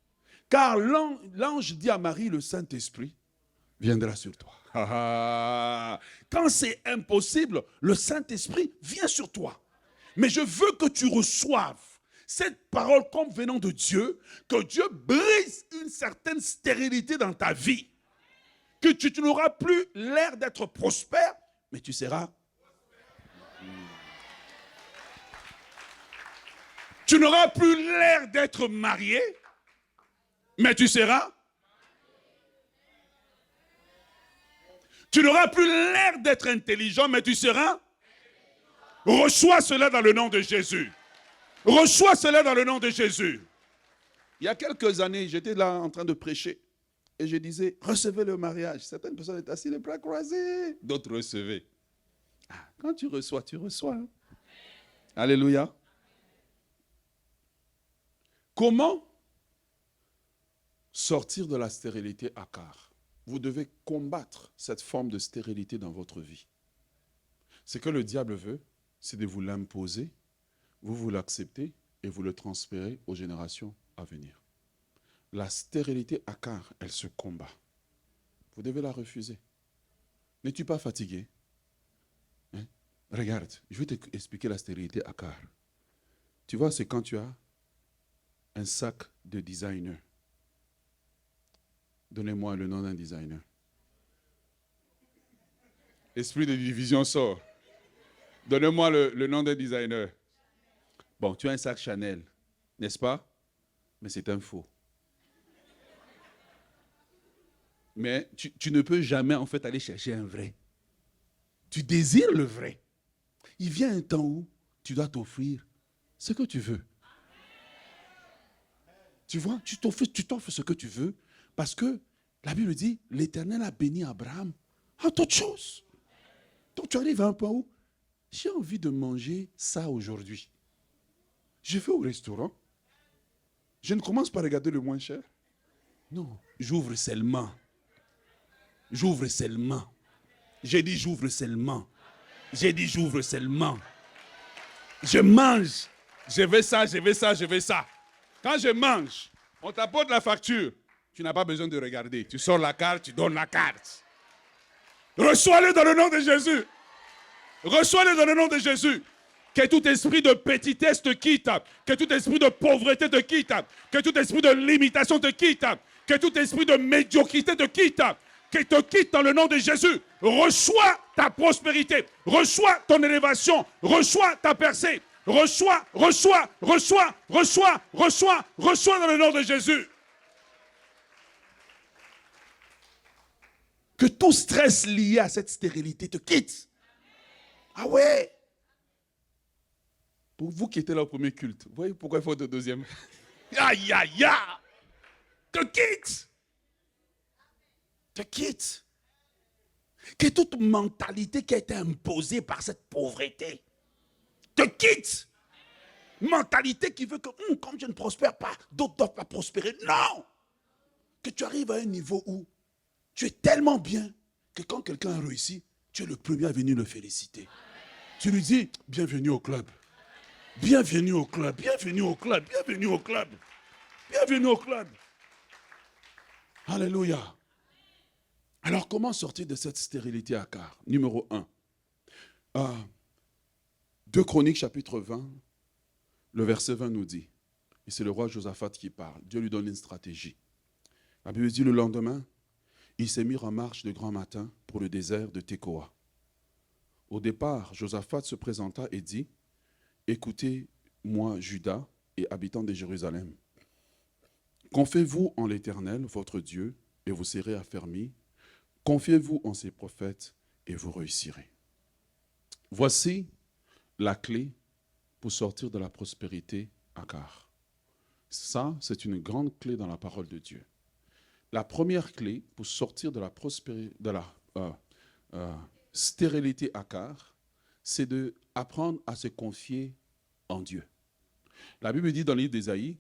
Car l'ange dit à Marie, le Saint-Esprit viendra sur toi. Quand c'est impossible, le Saint-Esprit vient sur toi. Mais je veux que tu reçoives cette parole comme venant de Dieu, que Dieu brise une certaine stérilité dans ta vie. Que tu n'auras plus l'air d'être prospère, mais tu seras. Tu n'auras plus l'air d'être marié, mais tu seras. Tu n'auras plus l'air d'être intelligent, mais tu seras. Reçois cela dans le nom de Jésus. Reçois cela dans le nom de Jésus. Il y a quelques années, j'étais là en train de prêcher et je disais, recevez le mariage. Certaines personnes étaient assises les bras croisés, d'autres recevaient. Ah, quand tu reçois, tu reçois. Hein? Alléluia. Comment sortir de la stérilité Akar? Vous devez combattre cette forme de stérilité dans votre vie. Ce que le diable veut, c'est de vous l'imposer, vous l'acceptez et vous le transférez aux générations à venir. La stérilité Akar, elle se combat. Vous devez la refuser. N'es-tu pas fatigué? Hein? Regarde, je vais t'expliquer la stérilité Akar. Tu vois, c'est quand tu as un sac de designer. Donnez-moi le nom d'un designer. Esprit de division sort. Donnez-moi le nom d'un designer. Bon, tu as un sac Chanel, n'est-ce pas? Mais c'est un faux. Mais tu ne peux jamais en fait aller chercher un vrai. Tu désires le vrai. Il vient un temps où tu dois t'offrir ce que tu veux. Tu vois, tu t'offres ce que tu veux parce que la Bible dit, l'Éternel a béni Abraham en toutes choses. Donc tu arrives à un point où j'ai envie de manger ça aujourd'hui. Je vais au restaurant. Je ne commence pas à regarder le moins cher. Non, j'ouvre seulement. J'ouvre seulement. J'ai dit j'ouvre seulement. J'ai dit j'ouvre seulement. Je mange. Je veux ça, je veux ça, je veux ça. Quand je mange, on t'apporte la facture. Tu n'as pas besoin de regarder. Tu sors la carte, tu donnes la carte. Reçois-le dans le nom de Jésus. Reçois-le dans le nom de Jésus. Que tout esprit de petitesse te quitte. Que tout esprit de pauvreté te quitte. Que tout esprit de limitation te quitte. Que tout esprit de médiocrité te quitte. Que te quitte dans le nom de Jésus. Reçois ta prospérité. Reçois ton élévation. Reçois ta percée. Reçois dans le nom de Jésus. Que tout stress lié à cette stérilité te quitte. Ah ouais. Pour vous qui étiez là au premier culte, vous voyez pourquoi il faut être au deuxième? Aïe, aïe, aïe. Te quitte. Te quitte. Que toute mentalité qui a été imposée par cette pauvreté te quitte. Mentalité qui veut que, comme je ne prospère pas, d'autres doivent pas prospérer. Non. Que tu arrives à un niveau où tu es tellement bien que quand quelqu'un a réussi, tu es le premier à venir le féliciter. Tu lui dis, bienvenue au club. Bienvenue au club, bienvenue au club, bienvenue au club. Bienvenue au club. Alléluia. Alors comment sortir de cette stérilité Akar? Numéro 1. 2 Chroniques chapitre 20, le verset 20 nous dit, et c'est le roi Josaphat qui parle, Dieu lui donne une stratégie. La Bible dit le lendemain, il s'est mis en marche de grand matin pour le désert de Tekoa. Au départ, Josaphat se présenta et dit, écoutez-moi, Juda et habitants de Jérusalem. Confiez-vous en l'Éternel, votre Dieu, et vous serez affermis. Confiez-vous en ses prophètes et vous réussirez. Voici la clé pour sortir de la prospérité Akar. Ça, c'est une grande clé dans la parole de Dieu. La première clé pour sortir de la prospérité, de la stérilité Akar, c'est d'apprendre à se confier en Dieu. La Bible dit dans le livre d'Ésaïe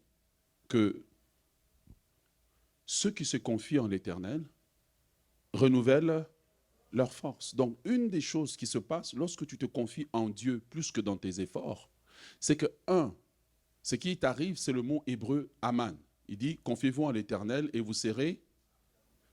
que ceux qui se confient en l'Éternel renouvellent leur force. Donc, une des choses qui se passe lorsque tu te confies en Dieu plus que dans tes efforts, c'est que, ce qui t'arrive, c'est le mot hébreu aman. Il dit, confiez-vous en l'Éternel et vous serez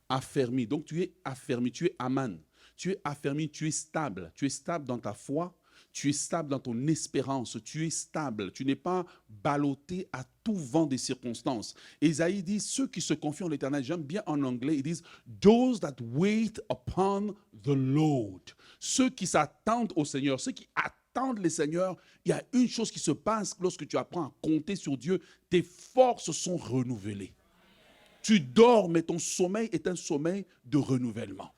affermis. Donc, tu es affermi, tu es aman. Tu es affermi, tu es stable. Tu es stable dans ta foi, tu es stable dans ton espérance, tu es stable. Tu n'es pas ballotté à tout vent des circonstances. Ésaïe dit, ceux qui se confient en l'Éternel, j'aime bien en anglais, ils disent, those that wait upon the Lord. Ceux qui s'attendent au Seigneur, ceux qui attendent le Seigneur, il y a une chose qui se passe lorsque tu apprends à compter sur Dieu, tes forces sont renouvelées. Tu dors, mais ton sommeil est un sommeil de renouvellement.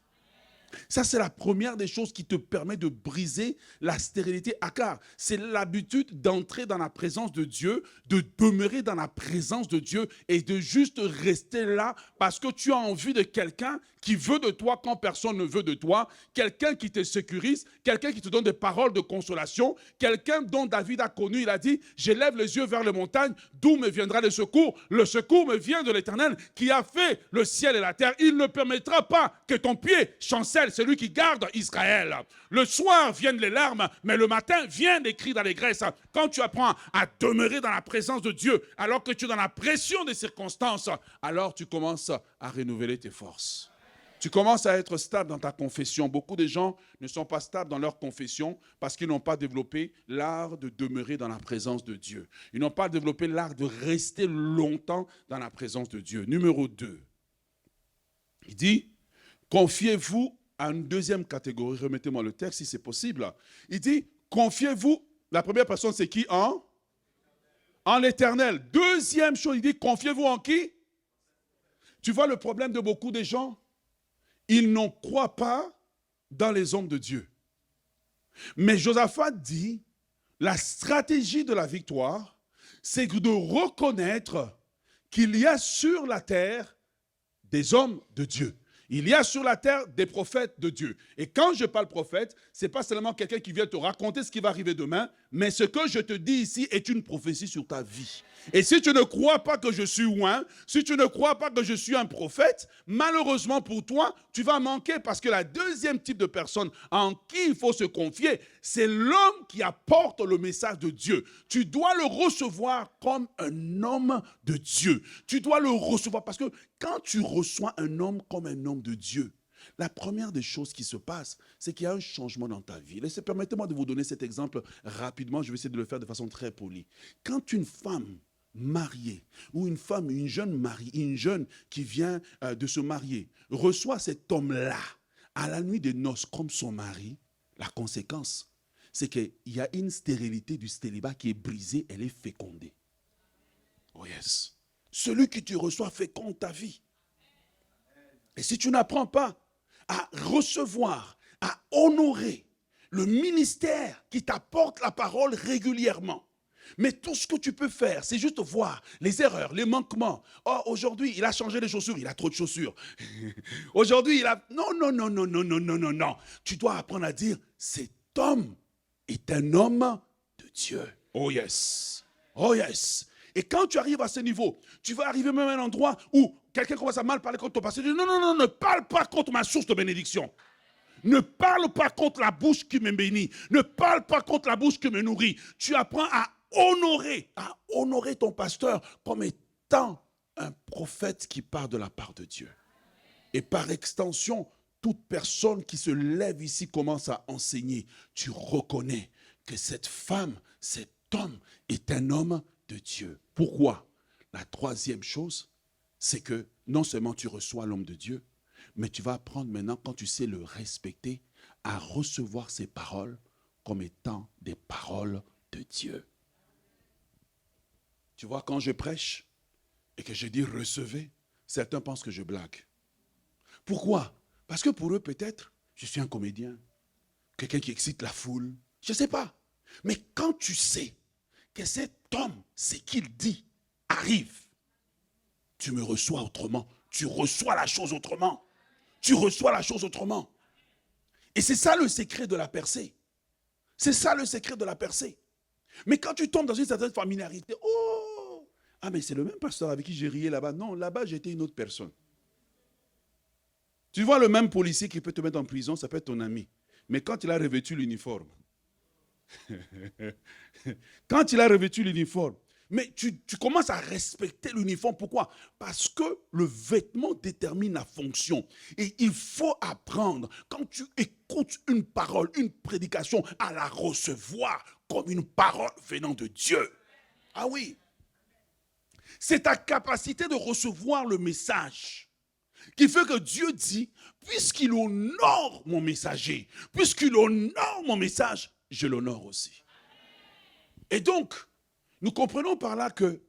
Ça, c'est la première des choses qui te permet de briser la stérilité. Car c'est l'habitude d'entrer dans la présence de Dieu, de demeurer dans la présence de Dieu et de juste rester là parce que tu as envie de quelqu'un qui veut de toi quand personne ne veut de toi, quelqu'un qui te sécurise, quelqu'un qui te donne des paroles de consolation, quelqu'un dont David a connu, il a dit, j'élève les yeux vers les montagnes, d'où me viendra le secours? Le secours me vient de l'Éternel qui a fait le ciel et la terre. Il ne permettra pas que ton pied chancelle, c'est lui qui garde Israël. Le soir viennent les larmes, mais le matin viennent les cris d'allégresse. Quand tu apprends à demeurer dans la présence de Dieu, alors que tu es dans la pression des circonstances, alors tu commences à renouveler tes forces. Tu commences à être stable dans ta confession. Beaucoup de gens ne sont pas stables dans leur confession parce qu'ils n'ont pas développé l'art de demeurer dans la présence de Dieu. Ils n'ont pas développé l'art de rester longtemps dans la présence de Dieu. Numéro 2, il dit, confiez-vous à une deuxième catégorie. Remettez-moi le texte si c'est possible. Il dit, confiez-vous. La première personne, c'est qui? En l'Éternel. Deuxième chose, il dit, confiez-vous en qui? Tu vois le problème de beaucoup de gens? Ils n'en croient pas dans les hommes de Dieu. Mais Josaphat dit, la stratégie de la victoire, c'est de reconnaître qu'il y a sur la terre des hommes de Dieu. Il y a sur la terre des prophètes de Dieu. Et quand je parle prophète, ce n'est pas seulement quelqu'un qui vient te raconter ce qui va arriver demain, mais ce que je te dis ici est une prophétie sur ta vie. Et si tu ne crois pas que je suis oint, si tu ne crois pas que je suis un prophète, malheureusement pour toi, tu vas manquer parce que la deuxième type de personne en qui il faut se confier, c'est l'homme qui apporte le message de Dieu. Tu dois le recevoir comme un homme de Dieu. Tu dois le recevoir parce que quand tu reçois un homme comme un homme de Dieu, la première des choses qui se passe, c'est qu'il y a un changement dans ta vie. Permettez-moi de vous donner cet exemple rapidement. Je vais essayer de le faire de façon très polie. Quand une femme mariée ou une jeune qui vient de se marier, reçoit cet homme-là à la nuit des noces comme son mari, la conséquence, c'est qu'il y a une stérilité du célibat qui est brisée, elle est fécondée. Oh yes. Celui que tu reçois féconde ta vie. Et si tu n'apprends pas à recevoir, à honorer le ministère qui t'apporte la parole régulièrement, mais tout ce que tu peux faire, c'est juste voir les erreurs, les manquements. Oh, aujourd'hui, il a changé les chaussures, il a trop de chaussures. Aujourd'hui, il a... Non. Tu dois apprendre à dire, cet homme est un homme de Dieu. Oh yes. Oh yes. Et quand tu arrives à ce niveau, tu vas arriver même à un endroit où quelqu'un commence à mal parler contre ton pasteur. Tu dis, non, ne parle pas contre ma source de bénédiction. Ne parle pas contre la bouche qui me bénit. Ne parle pas contre la bouche qui me nourrit. Tu apprends à honorer ton pasteur comme étant un prophète qui part de la part de Dieu. Et par extension, toute personne qui se lève ici commence à enseigner. Tu reconnais que cette femme, cet homme est un homme de Dieu. Pourquoi? La troisième chose, c'est que non seulement tu reçois l'homme de Dieu, mais tu vas apprendre maintenant, quand tu sais le respecter, à recevoir ses paroles comme étant des paroles de Dieu. Tu vois, quand je prêche et que je dis recevez, certains pensent que je blague. Pourquoi? Parce que pour eux, peut-être, je suis un comédien, quelqu'un qui excite la foule, je ne sais pas. Mais quand tu sais que cet homme, ce qu'il dit, arrive, tu me reçois autrement. Tu reçois la chose autrement. Tu reçois la chose autrement. Et c'est ça le secret de la percée. C'est ça le secret de la percée. Mais quand tu tombes dans une certaine familiarité, oh, ah mais c'est le même pasteur avec qui j'ai rié là-bas. Non, là-bas j'étais une autre personne. Tu vois le même policier qui peut te mettre en prison, ça peut être ton ami. Mais quand il a revêtu l'uniforme, quand il a revêtu l'uniforme, mais tu commences à respecter l'uniforme. Pourquoi? Parce que le vêtement détermine la fonction. Et il faut apprendre, quand tu écoutes une parole, une prédication, à la recevoir comme une parole venant de Dieu. Ah oui. C'est ta capacité de recevoir le message qui fait que Dieu dit, puisqu'il honore mon messager, puisqu'il honore mon message, je l'honore aussi. Et donc, nous comprenons par là que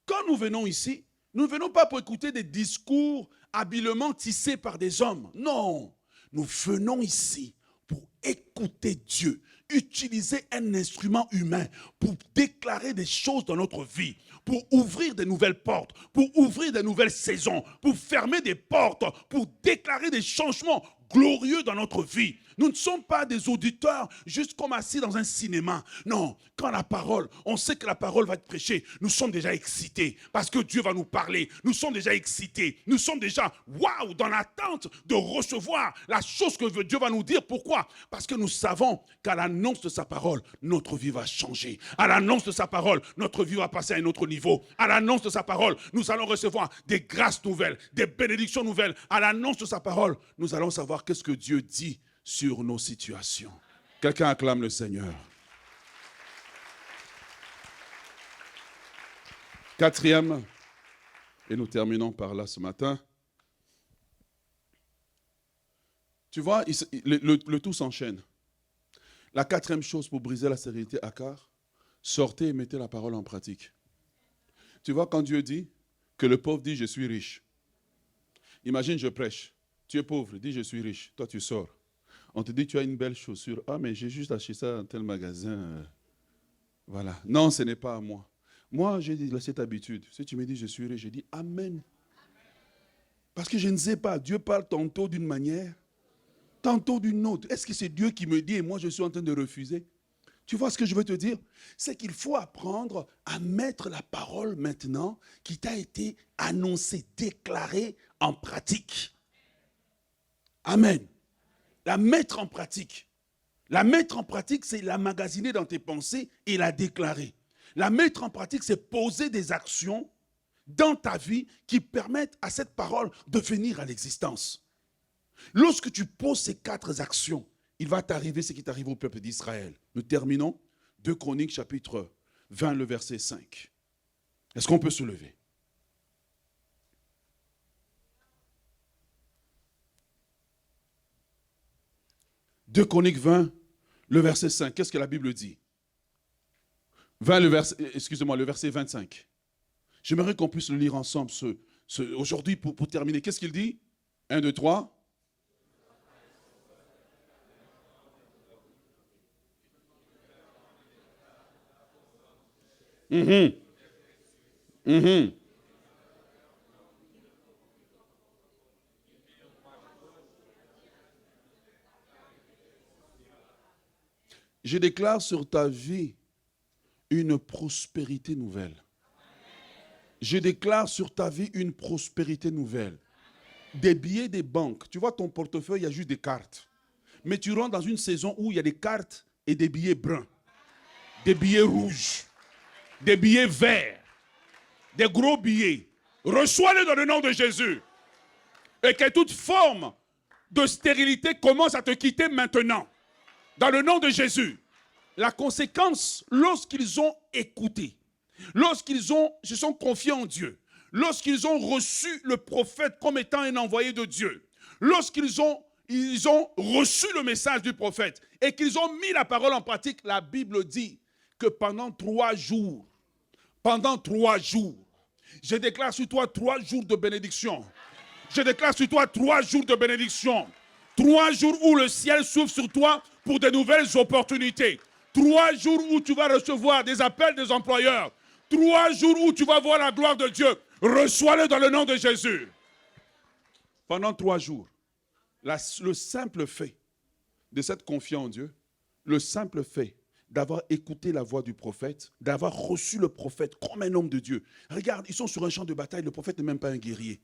quand nous venons ici, nous ne venons pas pour écouter des discours habilement tissés par des hommes. Non, nous venons ici pour écouter Dieu, utiliser un instrument humain pour déclarer des choses dans notre vie, pour ouvrir de nouvelles portes, pour ouvrir de nouvelles saisons, pour fermer des portes, pour déclarer des changements glorieux dans notre vie. Nous ne sommes pas des auditeurs juste comme assis dans un cinéma. Non, quand la parole, on sait que la parole va être prêchée, nous sommes déjà excités parce que Dieu va nous parler. Nous sommes déjà excités. Nous sommes déjà, waouh, dans l'attente de recevoir la chose que Dieu va nous dire. Pourquoi? Parce que nous savons qu'à l'annonce de sa parole, notre vie va changer. À l'annonce de sa parole, notre vie va passer à un autre niveau. À l'annonce de sa parole, nous allons recevoir des grâces nouvelles, des bénédictions nouvelles. À l'annonce de sa parole, nous allons savoir qu'est-ce que Dieu dit sur nos situations. Quelqu'un acclame le Seigneur. Quatrième, et nous terminons par là ce matin. Tu vois, le tout s'enchaîne. La quatrième chose pour briser la stérilité Akar, sortez et mettez la parole en pratique. Tu vois, quand Dieu dit que le pauvre dit « je suis riche », imagine je prêche, tu es pauvre, dis « je suis riche », toi tu sors. On te dit, tu as une belle chaussure. Ah, mais j'ai juste acheté ça dans tel magasin. Voilà. Non, ce n'est pas à moi. Moi, j'ai cette habitude. Si tu me dis, je suis riche, je dis, Amen. Parce que je ne sais pas. Dieu parle tantôt d'une manière, tantôt d'une autre. Est-ce que c'est Dieu qui me dit et moi, je suis en train de refuser? Tu vois ce que je veux te dire? C'est qu'il faut apprendre à mettre la parole maintenant qui t'a été annoncée, déclarée en pratique. Amen. La mettre en pratique. La mettre en pratique, c'est la magasiner dans tes pensées et la déclarer. La mettre en pratique, c'est poser des actions dans ta vie qui permettent à cette parole de venir à l'existence. Lorsque tu poses ces 4 actions, il va t'arriver ce qui t'arrive au peuple d'Israël. Nous terminons 2 Chroniques chapitre 20, le verset 5. Est-ce qu'on peut se lever? 2 Chroniques 20, le verset 5. Qu'est-ce que la Bible dit? 20, le verset 25. J'aimerais qu'on puisse le lire ensemble aujourd'hui pour terminer. Qu'est-ce qu'il dit? 1, 2, 3. Je déclare sur ta vie une prospérité nouvelle. Je déclare sur ta vie une prospérité nouvelle. Des billets des banques. Tu vois, ton portefeuille, il y a juste des cartes. Mais tu rentres dans une saison où il y a des cartes et des billets bruns, des billets rouges, des billets verts, des gros billets. Reçois-les dans le nom de Jésus. Et que toute forme de stérilité commence à te quitter maintenant. Dans le nom de Jésus. La conséquence, lorsqu'ils ont écouté, lorsqu'ils se sont confiés en Dieu, lorsqu'ils ont reçu le prophète comme étant un envoyé de Dieu, lorsqu'ils ont reçu le message du prophète et qu'ils ont mis la parole en pratique, la Bible dit que pendant 3 jours, je déclare sur toi 3 jours de bénédiction. Je déclare sur toi 3 jours de bénédiction. 3 jours où le ciel s'ouvre sur toi pour de nouvelles opportunités. 3 jours où tu vas recevoir des appels des employeurs. 3 jours où tu vas voir la gloire de Dieu. Reçois-le dans le nom de Jésus. Pendant 3 jours, le simple fait de s'être confié en Dieu, le simple fait d'avoir écouté la voix du prophète, d'avoir reçu le prophète comme un homme de Dieu. Regarde, ils sont sur un champ de bataille, le prophète n'est même pas un guerrier.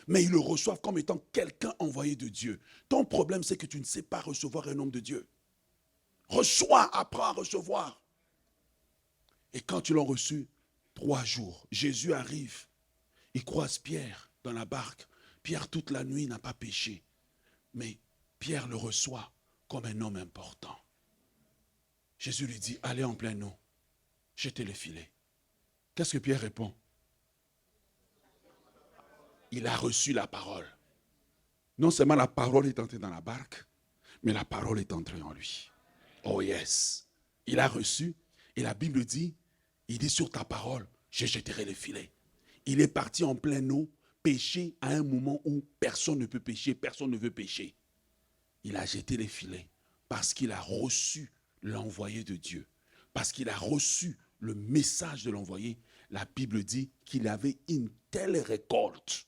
Mais ils le reçoivent comme étant quelqu'un envoyé de Dieu. Ton problème, c'est que tu ne sais pas recevoir un homme de Dieu. Reçois, apprends à recevoir. Et quand ils l'ont reçu, 3 jours, Jésus arrive. Il croise Pierre dans la barque. Pierre, toute la nuit, n'a pas péché. Mais Pierre le reçoit comme un homme important. Jésus lui dit, allez en pleine eau, jetez le filet. Qu'est-ce que Pierre répond? Il a reçu la parole. Non seulement la parole est entrée dans la barque, mais la parole est entrée en lui. Oh yes. Il a reçu, et la Bible dit, il dit sur ta parole, je jetterai le filet. Il est parti en pleine eau, pécher à un moment où personne ne peut pécher, personne ne veut pécher. il a jeté les filets parce qu'il a reçu l'envoyé de Dieu, parce qu'il a reçu le message de l'envoyé. La Bible dit qu'il avait une telle récolte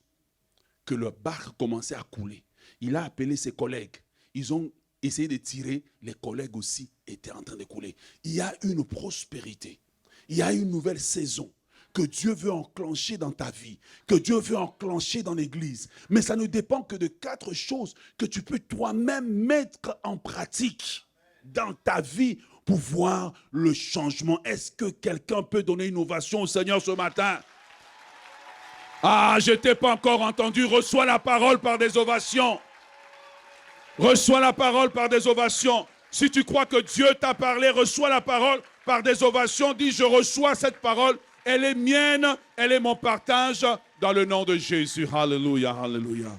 que le barque commençait à couler. Il a appelé ses collègues. Ils ont essayé de tirer. Les collègues aussi étaient en train de couler. Il y a une prospérité. Il y a une nouvelle saison que Dieu veut enclencher dans ta vie, que Dieu veut enclencher dans l'église. Mais ça ne dépend que de 4 choses que tu peux toi-même mettre en pratique dans ta vie pour voir le changement. Est-ce que quelqu'un peut donner une ovation au Seigneur ce matin? Ah, je ne t'ai pas encore entendu. Reçois la parole par des ovations. Reçois la parole par des ovations. Si tu crois que Dieu t'a parlé, reçois la parole par des ovations. Dis, je reçois cette parole. Elle est mienne, elle est mon partage dans le nom de Jésus. Alléluia, alléluia.